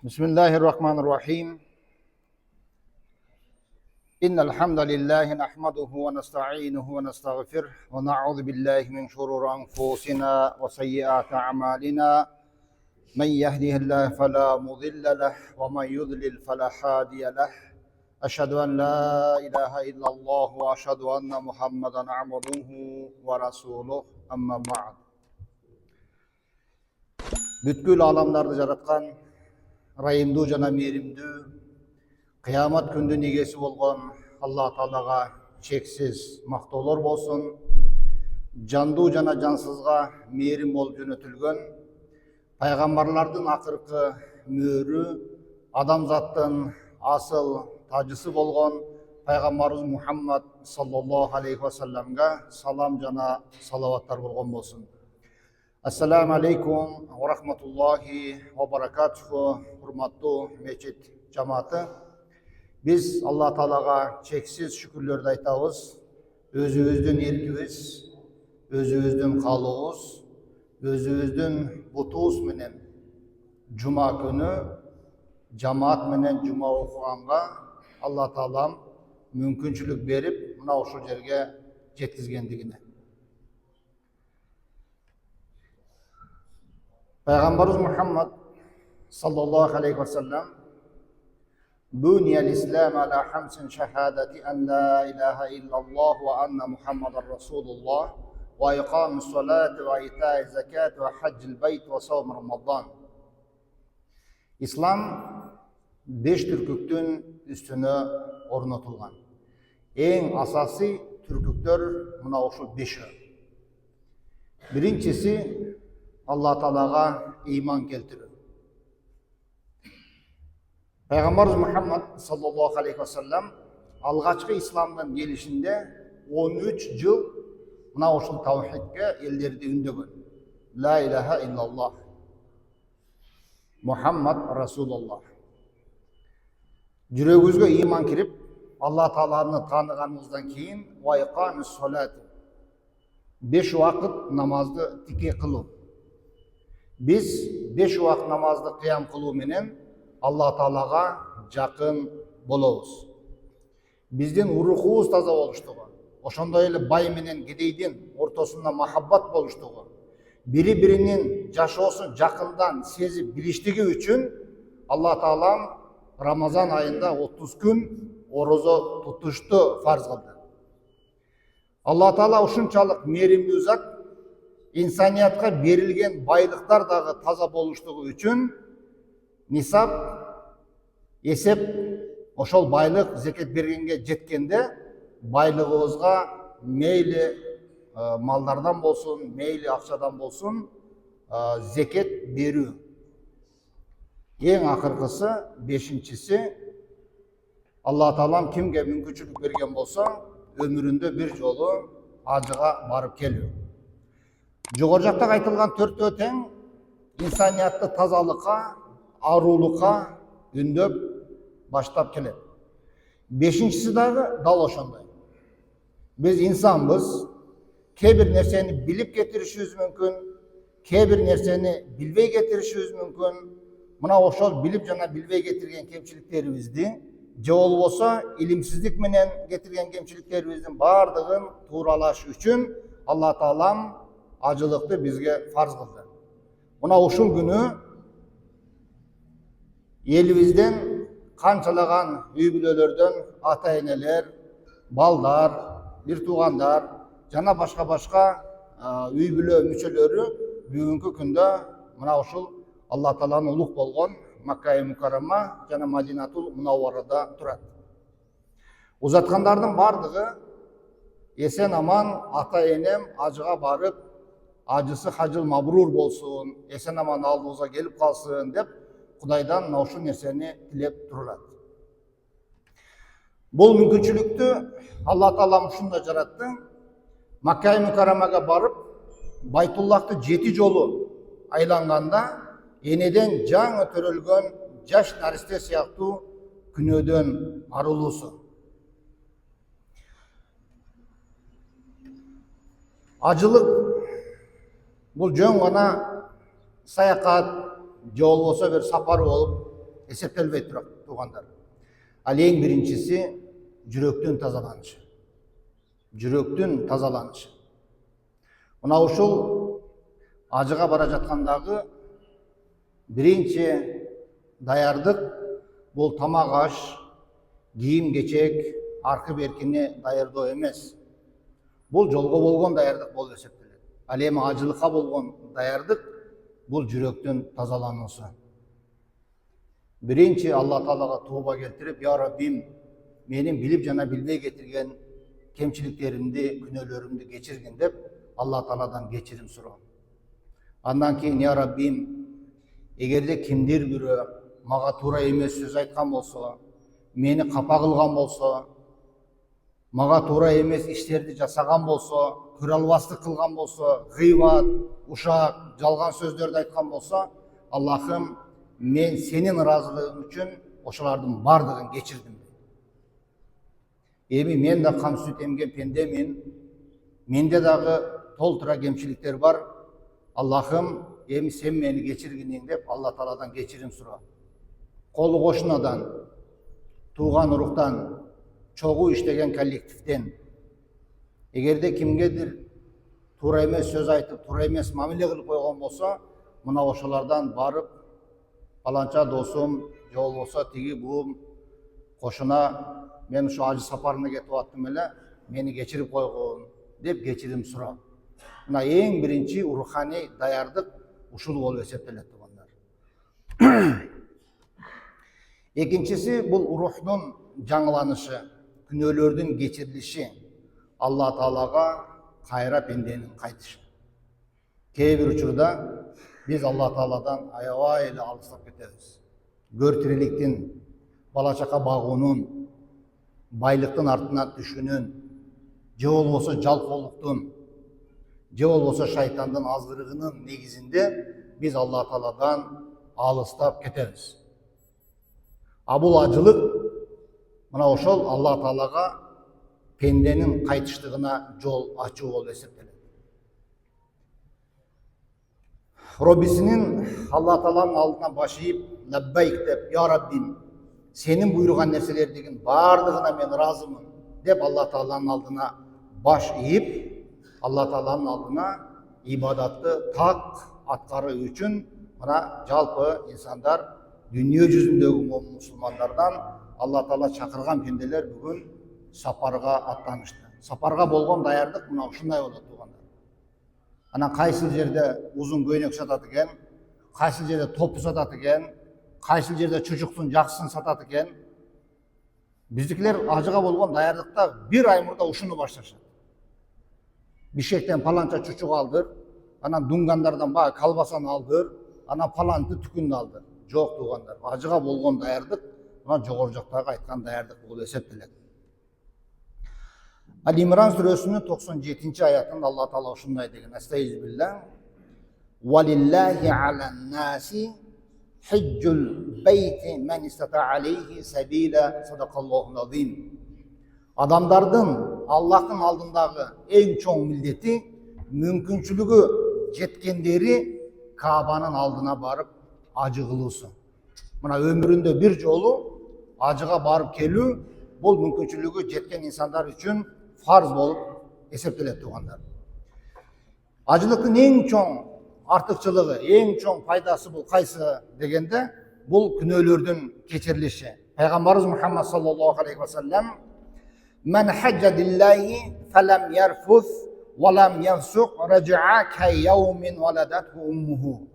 بسم الله الرحمن الرحيم إن الحمد لله نحمده ونستعينه ونستغفره ونعوذ بالله من شرور أنفسنا وسيئات أعمالنا من يهده الله فلا مضل له ومن يضلل فلا هادي له أشهد أن لا إله إلا الله وأشهد أن محمدا عبده ورسوله أما بعد Бүткүл аламдарды жараткан райымдуу жана мээримдүү кыямат күндүн эгеси болгон Алла Таалага чексиз мактоолор болсун. Жандуу жана жансызга мээрим болуп жөнөтүлгөн пайгамбарлардын акыркы мөөрү, адамзаттын асыл тажысы болгон пайгамбарыбыз Мухаммад саллаллаху алейхи вассаламга салам жана салаваттар болгон болсун. Ассаламу алейкум ва рахматуллахи ва баракатуху. Урматтуу мечит жамааты. Biz Allah Taalaga çeksiz şükürlörдү айтабыз. Өзүбүздүн эркибиз, өзүбүздүн каалообуз, өзүбүздүн бутубуз менен жума күнү жамаат менен жума окуганга Алла Таалам мүмкүнчүлүк берип, мына ушул жерге жеткизгендигине. Peygamberimiz Muhammed sallallahu aleyhi ve sellem Buniyel İslam ala hamsin şehadeti en la ilahe illallah ve enne Muhammeden Resulullah ve ikamus salati ve ita'i zekat ve haccil beyt ve savm Ramazan. İslam 5 türküktün üstüne ornatılgan. En asası türküktör mına uşul 5'i. Birincisi Allah Taalaga iman keltiriyor. Peygamberimiz Muhammed sallallahu aleyhi ve sellem algaçkı İslam'dan gelişinde 13 yıl mına uşul tavhidge ellerdi ündөгөн. La ilahe illallah. Muhammed Resulullah. Жүрөгүбүзгө iman kirip Allah Taalаны tanıганыбыздан кийин ва икамус салат 5 vakit namazды тике кылуу. Biz 5 vakit namazды кыям кылуу менен Allah Taalaga жакын болобуз. Биздин урухубуз таза болуштугу, ошондой эле бай менен кедейдин ортосунда махаббат болуштугу, бири-биринин жашоосун жакындан сезип билиштиги үчүн Allah Taala Ramazan ayында 30 күн орозо тутушту фарз кылды. Allah Taala ушунчалык мээримдүү зат, инсаниятка берилген байлыктар дагы таза болуштугу үчүн нисап, есеп, ошол байлык зекет бергенге жеткенде байлыгыбызга мейли малдардан болсун, мейли акчадан болсун зекет берүү. Эң акыркысы, 5-нчиси, Алла Таалам кимге мүмкүнчүлүк берген болсо, өмүрүндө бир жолу ажыга барып келүү. Жогору жакта айтылган төртөө тең инсаниятты тазалыкка, арулукка үндөп баштап келет. 5-нчиси дагы дал ошондой. Биз инсанбыз, кээ бир нерсени билип кетиришибиз мүмкүн, кээ бир нерсени билбей кетиришибиз мүмкүн. Мына ошол билип жана билбей кетирген кемчиликтерибизди, же болбосо илимсиздик менен кетирген кемчиликтерибиздин баардыгын тууралаш үчүн Алла Таалам ажылыкты бизге фарз кылды. Мына ушул күнү элибизден канчалаган үй бүлөлөрдөн ата-энелер, балдар, бир туугандар жана башка үй бүлө мүчөлөрү бүгүнкү күндө мына ушул Алла Тааланын улук болгон Макка Мукаррама жана Мадинатул Мунавварада турат. Узаткандардын бардыгы эсен аман ата-энем ажыга барып, ажысы хажыл мабрур болсун, эсен аман алдыбызга келип калсын деп Кудайдан мына ушул нерсени тилеп турат. Бул мүмкүнчүлүктү Алла Таалам ушундай жаратты. Макка Мукаррамага барып, Байтуллахты 7 жолу айланганда энеден жаңы төрөлгөн жаш наристе сыяктуу күнөөдөн арылуусу. Ажылык бул жөн гана саякат, же болбосо бир сапар болуп, эсептелбей турат туугандар. Ал эң биринчиси жүрөктүн тазаланышы. Жүрөктүн тазаланышы. Мына ушул ажыга бара жаткандагы биринчи даярдык бул тамак аш, кийим кечек, аркы беркини даярдоо эмес. Бул жолго болгон даярдык болуп эсептелет. Ал эми ажылыкка болгон даярдык бул жүрөктүн тазалануусу. Биринчи Алла Таалага тооба келтирип, я Раббим, менин билип жана билбей кетирген кемчиликтеримди, күнөөлөрүмдү кечиргин деп Алла Тааладан кечирим суроо. Андан кийин, я Раббим, эгерде кимдир бирөө мага туура эмес сөз айткан болсо, мени капа кылган болсо, мага туура эмес иштерди жасаган болсо, көрө албастык кылган болсо, гыйбат, ушак, жалган сөздөрдү айткан болсо, Аллахым, мен сенин ыраазылыгың үчүн ошолардын бардыгын кечирдим. Эми мен да кам сүт эмген пендемин, менде дагы толтура кемчиликтер бар. Аллахым, эми сен мени кечиргиниң деп Алла Тааладан кечирим суроо. Колу кошунадан, тууган уруктан, чогуу иштеген коллективден эгерде кимгедир туура эмес сөз айтып, туура эмес мамиле кылып койгон болсо, мына ошолордон барып, паланча досум, же болбосо тиги буум кошуна, мен ушу ажы сапарына кетип аттым эле, мени кечирип койгун деп кечирим суроо. Мына эң биринчи руханий даярдык ушул болуп эсептелет туугандар. Экинчиси бул рухтун жаңыланышы, күнөөлөрдүн кечирилиши, Алла Таалага кайра пенденин кайтышы. Кээ бир учурда биз Алла Тааладан аябай эле алыстап кетебиз. Көр тириликтин, бала чака багуунун, байлыктын артынан түшүүнүн, же болбосо жалкоолуктун, же болбосо шайтандын азгырыгынын негизинде биз Алла Тааладан алыстап кетебиз. А бул ажылык мына ошол Алла Таалага пенденин кайтыштыгына жол ачуу болуп эсептелет. Роббисинин Алла Тааланын алдына баш ийип, лаббайк деп, я Раббим, сенин буйруган нерселердин бардыгына мен ыраазымын деп Алла Тааланын алдына баш ийип, Алла Тааланын алдына ибадатты так аткаруу үчүн мына жалпы инсандар дүйнө жүзүндөгү мусулмандардан Алла Таала чакырган пенделер бүгүн сапарга аттанышты. Сапарга болгон даярдык мына ушундай болот туугандар. Анан кайсы жерде узун көйнөк сатат экен, кайсы жерде топу сатат экен, кайсы жерде чучуктун жакшысын сатат экен. Биздикилер ажыга болгон даярдыкта бир ай мурда ушуну башташат. Бишкектен паланча чучук алдыр, анан дунгандардан баягы колбасаны алдыр, анан паланты түкүндү алдыр. Жок туугандар, ажыга болгон даярдык мына жогору жактагы айткан даярдык болуп эсептелет. Ал-Имран сүрөсүнүн 97 аятында Алла Таала ушундай деген: Астагфируллах. Валиллахи алан-наси хиджул бейти мен истата алейхи сабила. Садакаллахул азим. Адамдардын Аллахтын алдындагы эң чоң милдети мүмкүнчүлүгү жеткендери Каабанын алдына барып ажы кылуусу. Мына өмүрүндө бир жолу ажыга барып келүү бул мүмкүнчүлүгү жеткен инсандар үчүн фарз болуп эсептелет туугандар. Ажылыктын эң чоң артыкчылыгы, эң чоң пайдасы бул кайсы дегенде, бул күнөөлөрдүн кечирилиши. Пайгамбарыбыз Мухаммад саллаллаху алейхи ва саллям: "Мен хаджа лиллахи фалам ярфус ва лам яфсук раджаа ка яумин валадатху уммуху."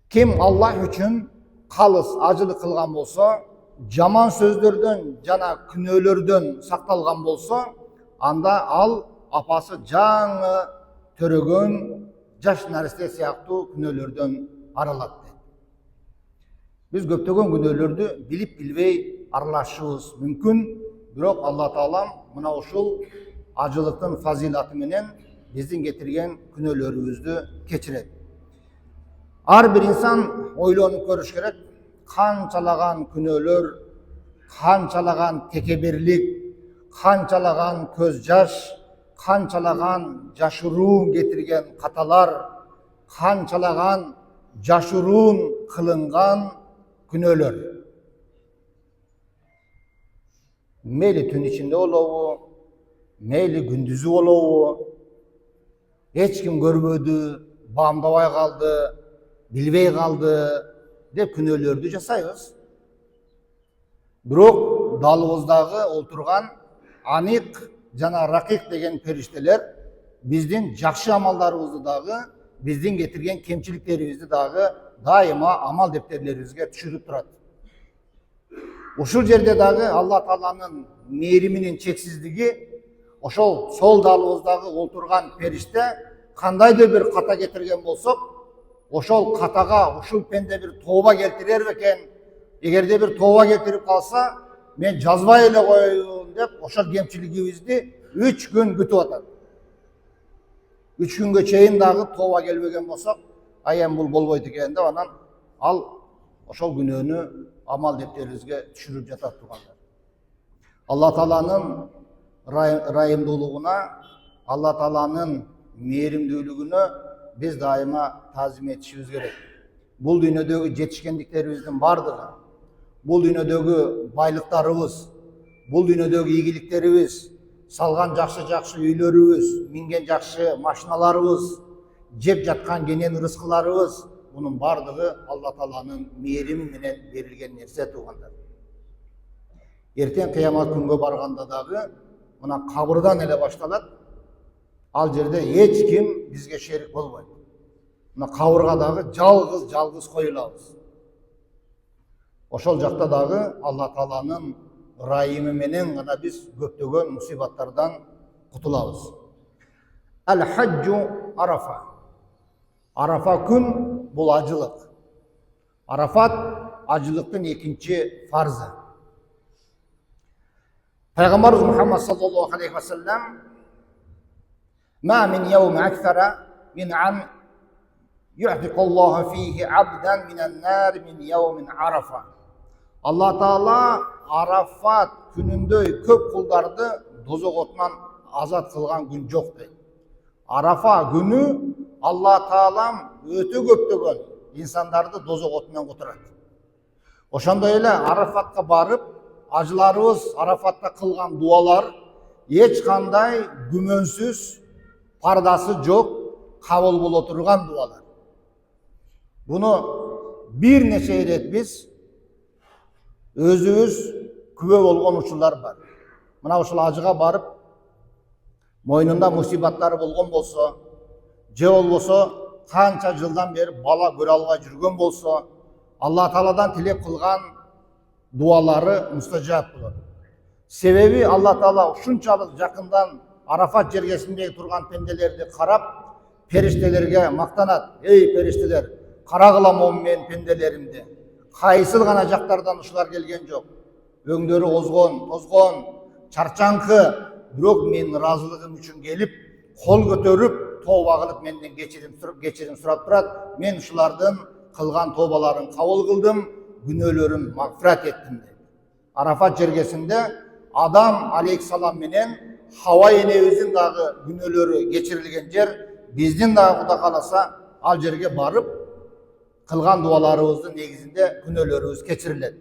Ким Аллах үчүн калыс ажылык кылган болсо, жаман сөздөрдөн жана күнөөлөрдөн сакталган болсо, анда ал апасы жаңы төрөгөн жаш нәресте сыяктуу күнөөлөрдөн арылат. Биз көптөгөн күнөөлөрдү билип билбей аралашышыбыз мүмкүн, бирок Алла Таалам мына ушул ажылыктын фазилаты менен биздин кетирген күнөөлөрүбүздү кечирет. Ар бир инсан ойлонуп көрүш керек. Канчалаган күнөөлөр, канчалаган текеберлик, канчалаган көз жаш, канчалаган жашыруун кетирген каталар, канчалаган жашыруун кылынган күнөөлөр. Мейли түн ичинде болобу, мейли күндүзү болобу, эч ким көрбөдү, баамдабай калды, билбей калды деп күнөөлөрдү жасайбыз. Бирок далыбыздагы олтурган аник жана ракик деген периштелер биздин жакшы амалдарыбызды дагы, биздин кетирген кемчиликтерибизди дагы дайыма амал дептерлерибизге түшүрүп турат. Ушул жерде дагы Алла Тааланын мээриминин чексиздиги, ошол сол далыбыздагы олтурган периште кандайдыр бир ката кетирген болсок, ошол катага ушул пенде бир тооба келтирер бекен. Эгерде бир тооба келтирип калса, мен жазбай эле коеюн деп ошол кемчилигибизди 3 күн күтүп атат. 3 күнгө чейин дагы тооба келбеген болсок, эми бул болбойт экен деп анан ал ошол күнөөнү амал дептерибизге түшүрүп жатат тургандар. Алла Тааланын райымдуулугуна, Алла Тааланын мээримдүүлүгүнө биз дайыма таазим этишибиз керек. Бул дүйнөдөгү жетишкендиктерибиздин бардыгы, бул дүйнөдөгү байлыктарыбыз, бул дүйнөдөгү ийгиликтерибиз, салган жакшы үйлөрүбүз, минген жакшы машиналарыбыз, жеп жаткан кенен рызкыларыбыз, bunun bardыгы Алла Тааланын мээрими менен берилген нерсе тугандар. Эртең кыямат күнгө барганда дагы мына кабырдан эле башталат. Ал жерде эч ким бизге шерик болбойт. Мына кабырга дагы жалгыз коюлабыз. Ошол жакта дагы Алла Тааланын ырайымы менен гана биз көптөгөн мусибаттардан кутулабыз. Ал-хаджу Арафа. Арафа күн бул ажылык. Арафат ажылыктын экинчи фарзы. Пайгамбарыбыз Мухаммад саллаллаху алейхи ва саллям: "Ма мин яум аксара мин ан ю'тиqu Аллаху фихи абдан минан нар мин яумин Арафа." Алла Таала Арафат күнүндөй көп кулдарды дозок отунан азат кылган күн жок дейт. Арафа күнү Алла Таалам өтө көптөгөн инсандарды дозок отунан кутурат. Ошондой эле Арафатка барып, ажыларыбыз Арафатта кылган дуалар эч кандай күмөнсүз, пардасы жок, кабыл боло турган дуалар. Буну бир нече ирет биз өзүбүз күбө болгон учурлар бар. Мына ушул ажыга барып, мойнунда мусибаттары болгон болсо, же болбосо канча жылдан бери бала көрө албай жүргөн болсо, Алла Тааладан тилеп кылган дуалары мустажаб болот. Себеби Алла Таала ушунчалык жакындан Арафат жергесинде турган пенделерди карап, периштелерге мактанат. Эй периштелер, карагыла мен пенделеримди. Кайсыл гана жактардан ушулар келген жок. Өңдөрү озгон, тозгон, чарчаңкы, бирок мен ыраазылыгым үчүн келип, кол көтөрүп, тооба кылып менден кечирим сурап турат. Мен ушулардын кылган тообаларын кабыл кылдым, күнөөлөрүн магфират еттим дейт. Арафат жергесинде Адам алейхиссалам менен Хава энебиздин дагы күнөөлөрү кечирилген жер, биздин дагы Кудай кааласа ал жерге барып кылган дуаларыбыздын негизинде күнөөлөрүбүз кечирилет.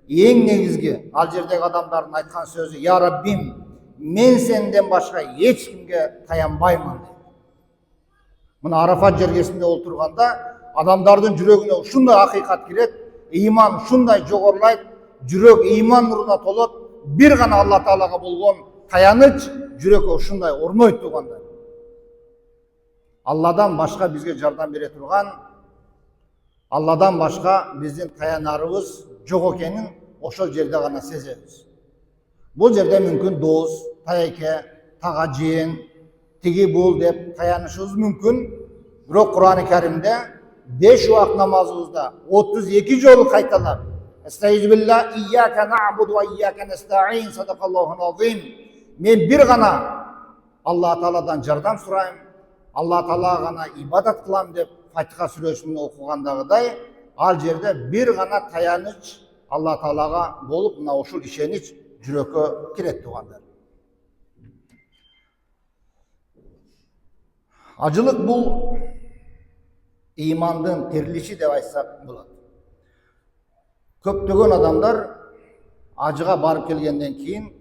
Эң негизги ал жердеги адамдардын айткан сөзү: "Я Раббим, мен сенден башка эч кимге таянбаймын" дейт. Мына Арафат жергесинде олтурганда адамдардын жүрөгүнө ушундай акыйкат кирет, ыйман ушундай жогорулайт, жүрөк ыйман нуруна толот, бир гана Алла Таалага болгон таяныч жүрөккө ушундай орнойт тугандар. Алладан башка бизге жардам бере турган, Алладан башка биздин таянарыбыз жок экенин ошол жерде гана сезебиз. Бул жерде мүмкүн дос, тайке, тага жыйын, тиги бул деп таянышыбыз мүмкүн. Бирок Кур'ан-ы Каримде 5 убак намазыбызда 32 жолу кайталап: "Estağfirullah, iyyaka na'budu ve iyyaka nesta'in." Sadaqallahul azim. Мен бир гана Алла Тааладан жардам сурайм, Алла Таалага гана ибадат кылам деп Фатиха сүрөсүн окугандагыдай, ал жерде бир гана таяныч Алла Таалага болуп, мына ушул ишенич жүрөккө кирет тугандар. Ажылык бул ыймандын тирилиши деп айтсак болот. Көптөгөн адамдар ажыга барып келгенден кийин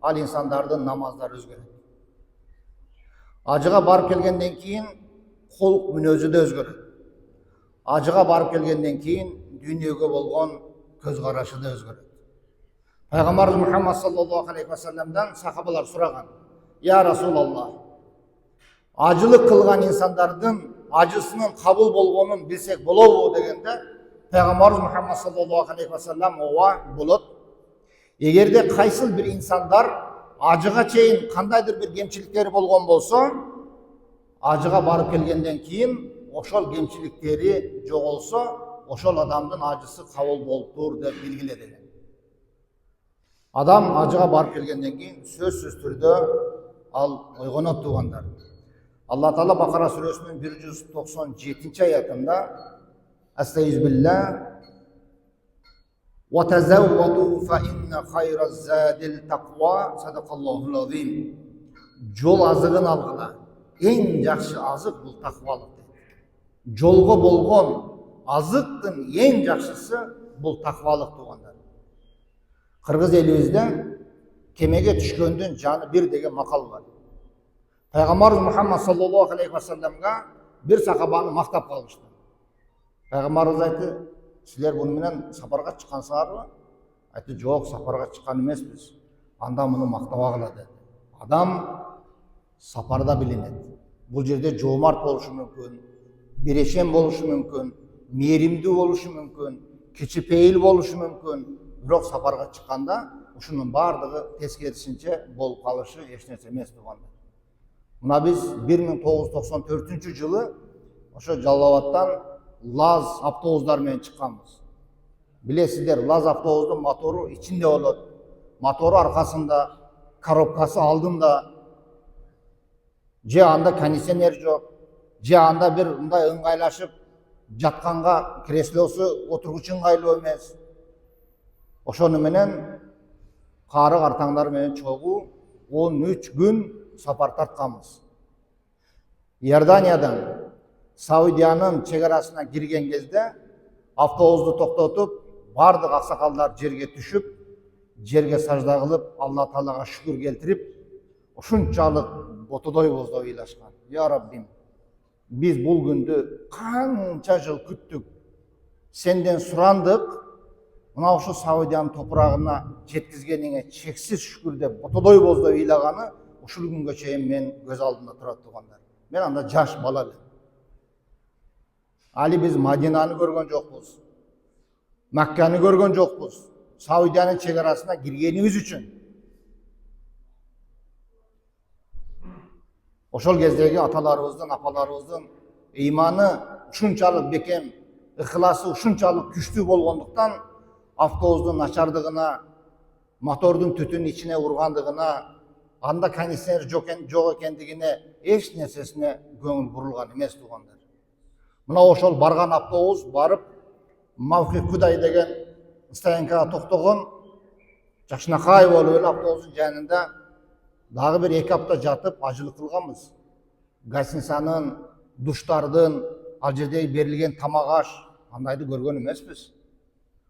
ал инсандардын намаздары өзгөрөт. Ажыга барып келгенден кийин кулк мүнөзү да өзгөрөт. Ажыга барып келгенден кийин дүйнөгө болгон көз карашы да өзгөрөт. Пайгамбарыбыз Мухаммад саллаллаху алейхи ва салламдан сахабалар сураган: "Я Расулаллах, ажылык кылган инсандардын ажысынын кабыл болгонун билсек болобу?" дегенде Пайгамбарыбыз Мухаммад саллаллаху алейхи ва саллам: "Ооба, болот. Эгерде кайсыл бир инсандар ажыга чейин кандайдыр бир кемчиликтери болгон болсо, ажыга барып келгенден кийин ошол кемчиликтери жоголсо, ошол адамдын ажысы кабыл болуптур" деп белгиле деген. Адам ажыга барып келгенден кийин сөзсүз түрдө ал ойгонот туугандар. Алла Таала Бакара сүрөсүнүн 197-аятында: "Астагфирулла ва тазавваду фа инна хайраз задил тaqwa" Садакаллахул азим. Жол азыгын алгыла. Эң жакшы азык бул таквалык. Жолго болгон азыктын эң жакшысы бул таквалык туугандар. Кыргыз элибизде кемеге түшкөндүн жаны бир деген макал бар. Пайгамбарыбыз Мухаммад саллаллаху алейхи ва салламга бир сахабаны мактап калышты. Пайгамбарыбыз айтты: "Силер буну менен сапарга чыккансыңарбы?" Айтты: "Жок, сапарга чыккан эмеспиз. Анда муну мактабагыла" dedi. Адам сапарда билинет. Бул жерде жоомарт болушу мүмкүн, берешем болушу мүмкүн, мээримдүү болушу мүмкүн, кичипейил болушу мүмкүн. Бирок сапарга чыкканда ушунун баардыгы тескерисинче болуп калышы эч нерсе эмес туугандар. Мына биз 1994-жылы ошо Жалал Абадтан ЛАЗ автобустар менен чыкканбыз. Билесиздер, ЛАЗ автобустун мотору ичинде болот. Мотору аркасында, коробкасы алдында. Же анда кондиционер жок, же анда бир мындай ыңгайлашып жатканга креслосу отургучу ыңгайлуу эмес. Ошону менен кары картаңдар менен чогуу 13 күн сапар тартканбыз. Иорданиядан Саудиянын чегарасына кирген кезде автобусту токтотуп, бардык аксакалдар жерге түшүп, жерге сажда кылып, Алла Таалага шүкүр келтирип, ушунчалык ботодойбуз деп ыйлашкан. Я Раббим, биз бул күндү канча жыл күттүк, сенден сурандык, мына ушу Саудиянын топурагына жеткизгениңе чексиз шүкүр деп ботодойбуз деп ыйлаганы ушул күнгө чейин мен көз алдымда турат туугандар. Мен анда жаш бала элем. Али биз Мадинаны көргөн жокпуз. Макканы көргөн жокпуз. Саудиянын чегарасына киргенибиз үчүн. Ошол кездеги аталарыбыздын, апаларыбыздын ыйманы ушунчалык бекем, ыхласы ушунчалык күчтүү болгондуктан автобустун начардыгына, мотордун түтүн ичине ургандыгына, анда кондиционер жок экендигине эч нерсесине көңүл бурулган эмес туугандар. Мына ошол барган автобус барып Мавхи Кудай деген стоянкага токтогон, жакшынакай болуп эле автобустун жанында дагы бир 2 апта жатып ажылык кылганбыз. Гостиницанын, душтардын, ал жерде берилген тамак аш андайды көргөн эмеспиз.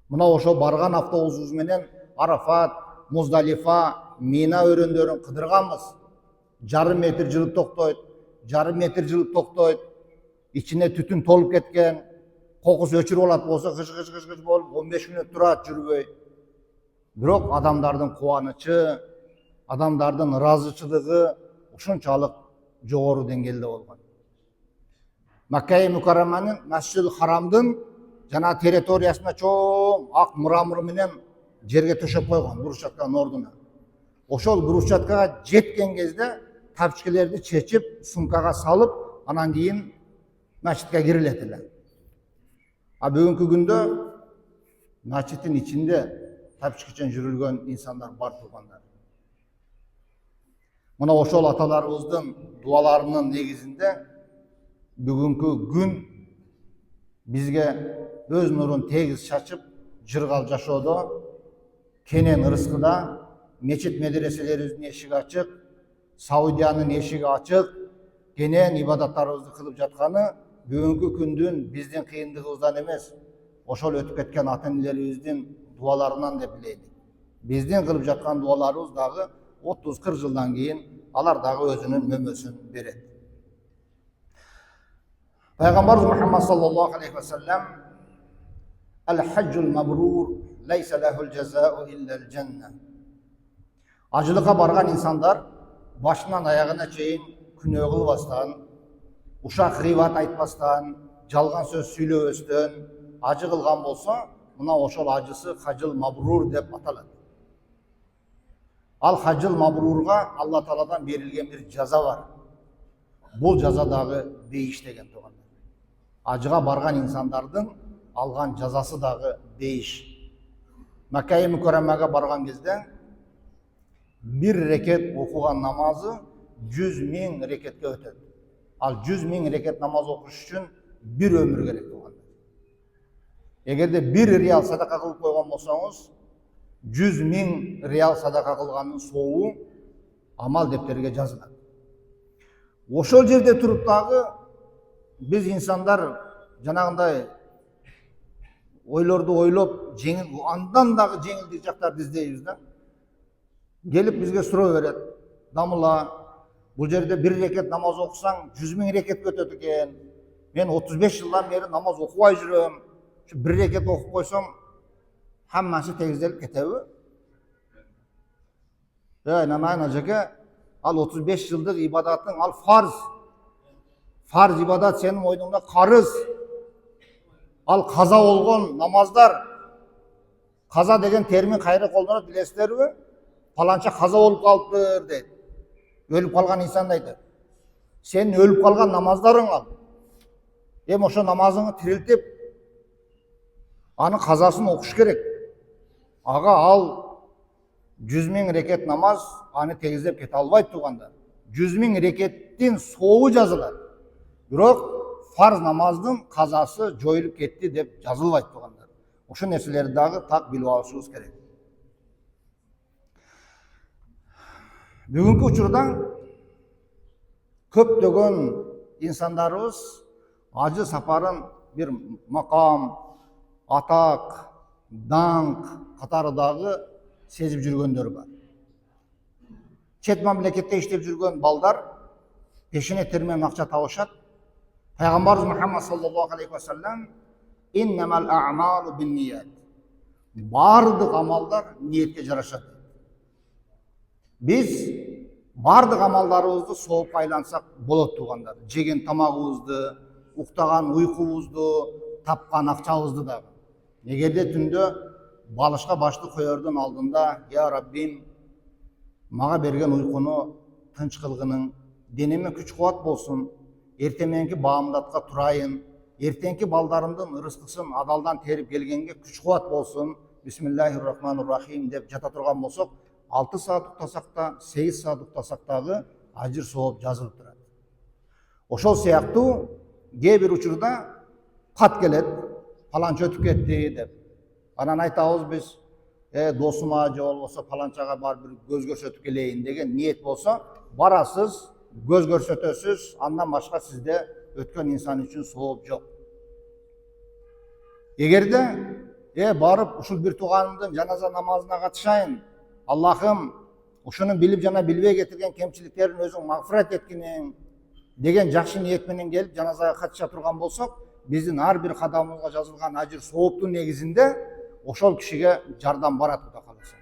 Мына ошол барган автобусубуз менен Арафат, Муздалифа, Мина өрөндөрүн кыдырганбыз. Жарым метр жылып токтойт, жарым метр жылып токтойт. Ичине түтүн толуп кеткен, кокусу өчүрүп алат болсо гыж болуп 15 мүнөт турат жүрбөй. Бирок адамдардын кубанычы, адамдардын ыраазычылыгы ушунчалык жогору деңгээлде болгон. Макка Мукарраманын Масжидил Харамдын жана территориясына чоң ак мрамор менен жерге төшөп койгон брусчатканын ордуна. Ошол брусчаткага жеткен кезде тапчкелерди чечип, сумкага салып, анан кийин мачитке кирилет эле. А бүгүнкү күндө мачиттин ичинде тапчкычен жүрүлгөн инсандар бар туугандар. Мына ошол аталарыбыздын дуаларынын негизинде бүгүнкү күн бизге өз нурун тегиз чачып, жыргал жашоодо, кенен ырыскыда, мечит медреселерибиздин эшиги ачык, Саудиянын эшиги ачык, кенен ибадаттарыбызды кылып жатканы бүгүнкү күндүн биздин кыйындыгыбыздан эмес, ошол өтүп кеткен ата-энелерибиздин дуаларынан деп билейли. Биздин кылып жаткан дуаларыбыз дагы 30-40 жылдан кийин алар дагы өзүнүн мөмөсүн берет. Пайгамбарыбыз Мухаммад саллаллаху алейхи ва саллям «Ал-хаджул мабрур лайса лахул жазау илля аль-жанна». Ажылыкка барган инсандар башынан аягына чейин күнөө кылбастан, ушак гыйбат айтпастан, жалган сөз сүйлөбөстөн ажы кылган болсо, мына ошол ажысы хаджыл мабрур деп аталат. Ал хаджыл мабрурга Алла Тааладан берилген бир жаза бар. Бул жаза дагы дейиш деген туган. Ажыга барган инсандардын алган жазасы дагы дейиш. Макка-и Мукаррамага барган кезде bir reket okugan namazı 100.000 reketke ötedi. Al 100.000 reket namaz okuş için bir ömür gerek olan. Eğer de 1 riyal sadaka kılıp koygan bolsanız 100.000 riyal sadaka kılganın soğuğu amal defterine yazıladi. Oşol jerde turup dagı biz insanlar janagындай ойлорду ойлоп жеңил андан дагы жеңилдик жактар издейбиз да. Gelip bizge суроо берет. Дамыла, бул жерде 1 рекет намаз окусаң 100.000 рекет өтөт экен. Мен 35 жылдан бери намаз окубай жүрөм. Şu 1 рекет окуп койсом, хаммасы тегизделип кетеби? Айнан ажеке, ал 35 жылдык ибадаттың ал фарз. Фарз ибадат сенин мойнуңда карыз. Ал каза болгон намаздар. Каза деген термин кайра колдонот билесиздерби? Falanca kaza olup kalıptır deydi. Ölüp kalgan insan da aytadi. Senin ölüp kalgan namazların al. Hem oşo namazını tiriltip, anın kazasını okuş gerek. Ağa al 100.000 reket namaz, anı tegizlep kete albaydı tuğanda. 100.000 rekettin soğuğu yazılar. Bирок farz namazdın kazası joyulup ketти dep жазылбайт туғандар. Ошо нерселерди дагы так билип алышыбыз керек. Бүгүнкү учурда көптөгөн инсандарыбыз ажы сапарын бир макам, атак, даңк катарындагы сезип жүргөндөр бар. Чет мамлекетте иштеп жүргөн балдар пешине термен акча табышат. Пайгамбарыбыз Мухаммад саллаллаху алейхи ва саллям «Иннамал а'малу бинният». Бардык амалдар ниетке жарашат. Biz бардык амалдарыбызды сооп айлансак болот тугандар. Жеген тамагыбызды, уктаган уйкубузду, тапкан акчабызды дагы. Эгерде түндө балышка башты коердун алдында, я Раббим, мага берген уйкуну тынч кылгының, денеме күч кубат болсун, эртеменки баамдатка турайын, эртеңки балдарымдын ырыскысын адалдан терип келгенге күч кубат болсун, бисмиллахир-рахманир-рахим деп жата турган болсок, 6 saat уктасак да, 8 saat уктасак дагы ажыр сооп жазылып турат. Ошол сыяктуу кээ бир учурда кат келет, паланча өтүп кетти деп. Анан айтабыз биз, досума же болбосо паланчага бар бир көз көрсөтүп келейин деген ниет болсо, барасыз, көз көрсөтөсүз, андан башка сизде өткөн инсан үчүн сооп жок. Эгерде барып ушул бир тууганымдын жаназа намазына катышайын, Allah'ım ушуну билип жана билбей кетирген кемчиликтерин өзүң магфират эткиниң деген жакшы ниет менен келип жаназага катыша турган болсок, биздин ар бир кадамыбызга жазылган ажыр сооптун негизинде ошол кишиге жардам барат Кудай кааласа.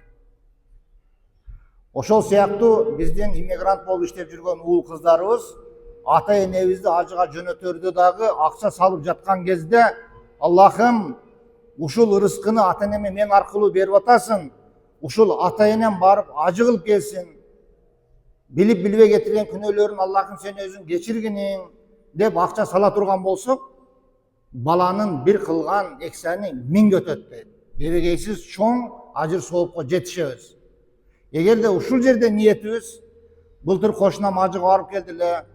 Ошол сыяктуу биздин иммигрант болуп иштеп жүргөн уул кыздарыбыз ата энебизди ажыга жөнөтөрдө дагы акча салып жаткан кезде, Allah'ım ушул ырыскыны ата энеме мен аркылуу берип атасың. Ушул ата энем барып ажы кылып келсин. Билип билбей кетирген күнөөлөрүн Аллахым сен өзүң кечиргиниң деп акча сала турган болсок, баланын бир кылган эксени 1000 өтөт дейт. Берегейсиз чоң ажыр соопко жетишебиз. Эгерде ушул жерде ниетибиз былтыр кошунам ажыга барып келди эле.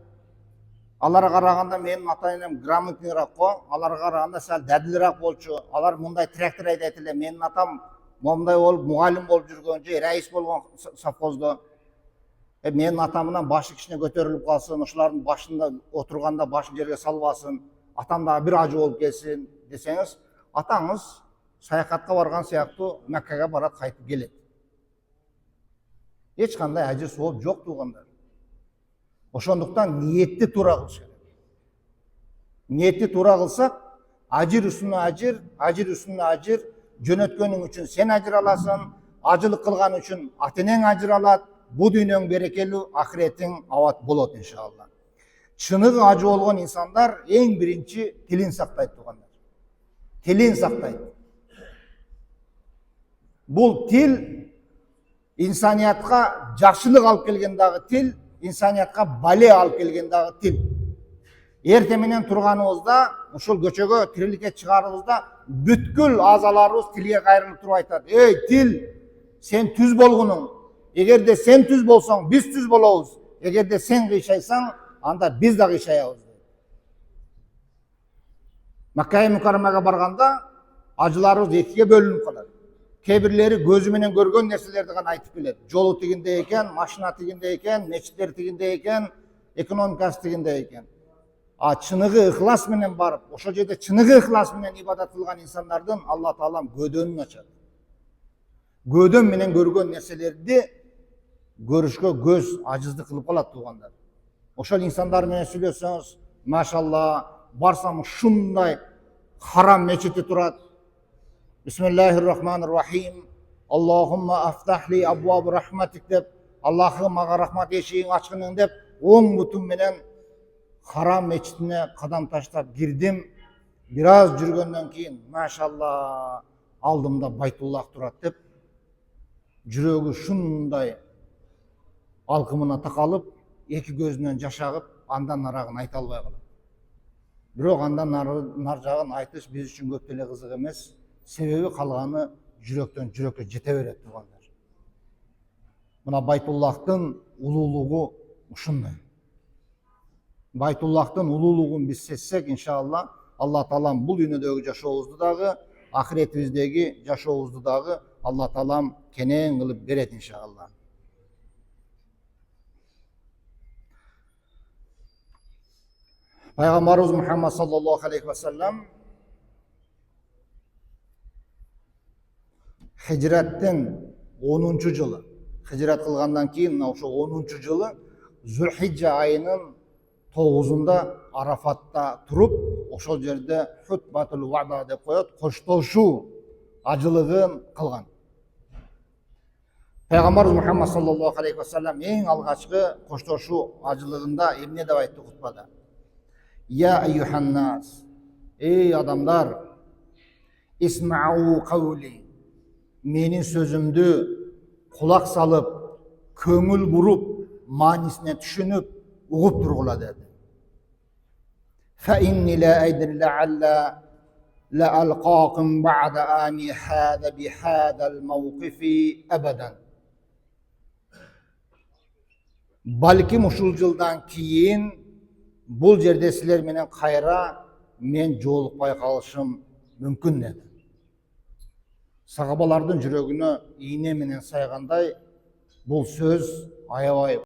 Аларга караганда менин ата энем грамотныйраак го, аларга караганда сал дадилирээк болчу. Алар мындай трактор айдайт эле. Менин атам момундай болуп мугалим болуп жүргөн же райис болгон совхоздо. Менин атамынан башы кичине көтөрүлүп калсын, ушулардын башында отурганда башын жерге салбасын, атам дагы бир ажы болуп келсин десеңиз, атаңыз саяхатқа барған сияқты Мәккеге барады, қайтып келеді. Ешқандай әжір сауап жоқ туғандар. Ошондуктан ниетті тура қылыш керек. Ниетті тура қылсақ, ажыр үстіне ажыр, ажыр үстіне ажыр, жөнөткөнүң үчүн сен ажыр аласың, ажылык кылган үчүн ата-энең ажыр алат, бу дүйнөң берекелүү, ахиретиң абат болот иншалла. Чыныгы ажы болгон инсандар эң биринчи тилин сактайт тугандар. Тилин сактайт. Бул тил инсаниятка жакшылык алып келген дагы тил, инсаниятка бале алып келген дагы тил. Эртең менен турганыбызда, ушул көчөгө тириликке чыгарыбызда бүткүл азаларыбыз тилге кайрылып туруп айтат: "Эй тил, сен түз болгунуң. Эгерде сен түз болсоң, биз түз болобуз. Эгерде сен кыйшайсаң, анда биз да кыйшаябыз." Макка Мукаррамага барганда ажыларыбыз экиге бөлүнүп калат. Кээ бирлери көзү менен көргөн нерселерди гана айтып келет. Жолу тигинде экен, машина тигинде экен, мечиттер тигинде экен, экономикасы тигинде экен. А чыныгы ыхлас менен барып, ошол жерде чыныгы ыхлас менен ибадат кылган инсандардын Алла Таалам көдөнүн ачат. Көдөн менен көргөн нерселерди көрүшкө көз ажыздык кылып калат тугандар. Ошол инсандар менен сүйлөсөңүз, машалла, барсам ушундай харам мечити турат. Бисмиллахир-рахманир-рахим. Аллахумма афтахли абваб рахматик деп, Аллахым мага рахмат эшигин ачкының деп, оң бутум менен харам мечитине кадам таштап кирдим. Бир аз жүргөндөн кийин, машалла, алдымда Байтуллах турат деп, жүрөгү шундай алкымына такалып, эки көзүнөн жаш агып, андан нарагын айта албай калат. Бирок андан нар жагын айтыш биз үчүн көп деле кызык эмес. Себеби калганы жүрөктөн жүрөккө жете берет тугандар. Мына Байтуллахтын улуулугу ушундай. Байтуллахтын улуулугун биз сезсек, иншалла, Алла Таалам бул дүйнөдөгү жашообузду дагы, ахиретибиздеги жашообузду дагы Алла Таалам кенен кылып берет иншалла. Пайгамбарыбыз Мухаммад саллаллаху алейхи ва саллям хижраттын 10-чу жылы, хижрат кылгандан кийин ошо 10-чу жылы Зулхиджа айынын 9-унда Арафатта туруп, ошол жерде хутбатул вада деп коет, коштошуу ажылыгын кылган. Пайгамбарыбыз Мухаммад саллаллаху алейхи ва саллям эң алгачкы коштошуу ажылыгында эмне деп айтты хутбада? Я айюханнас, эй адамдар, исмау каули, менин сөзүмдү кулак салып, көңүл буруп, маанисине түшүнүп, угуп тургула деди. Fa inni la adri la'alla la alqaakum ba'da ami hada bi hada al-mawqifi abadan. Balkim ушул жылдан кийин бул жерде силер менен кайра мен жолукпай калышым мүмкүн деди. Сахабалардын жүрөгүнө ийне менен сайгандай бул сөз аябай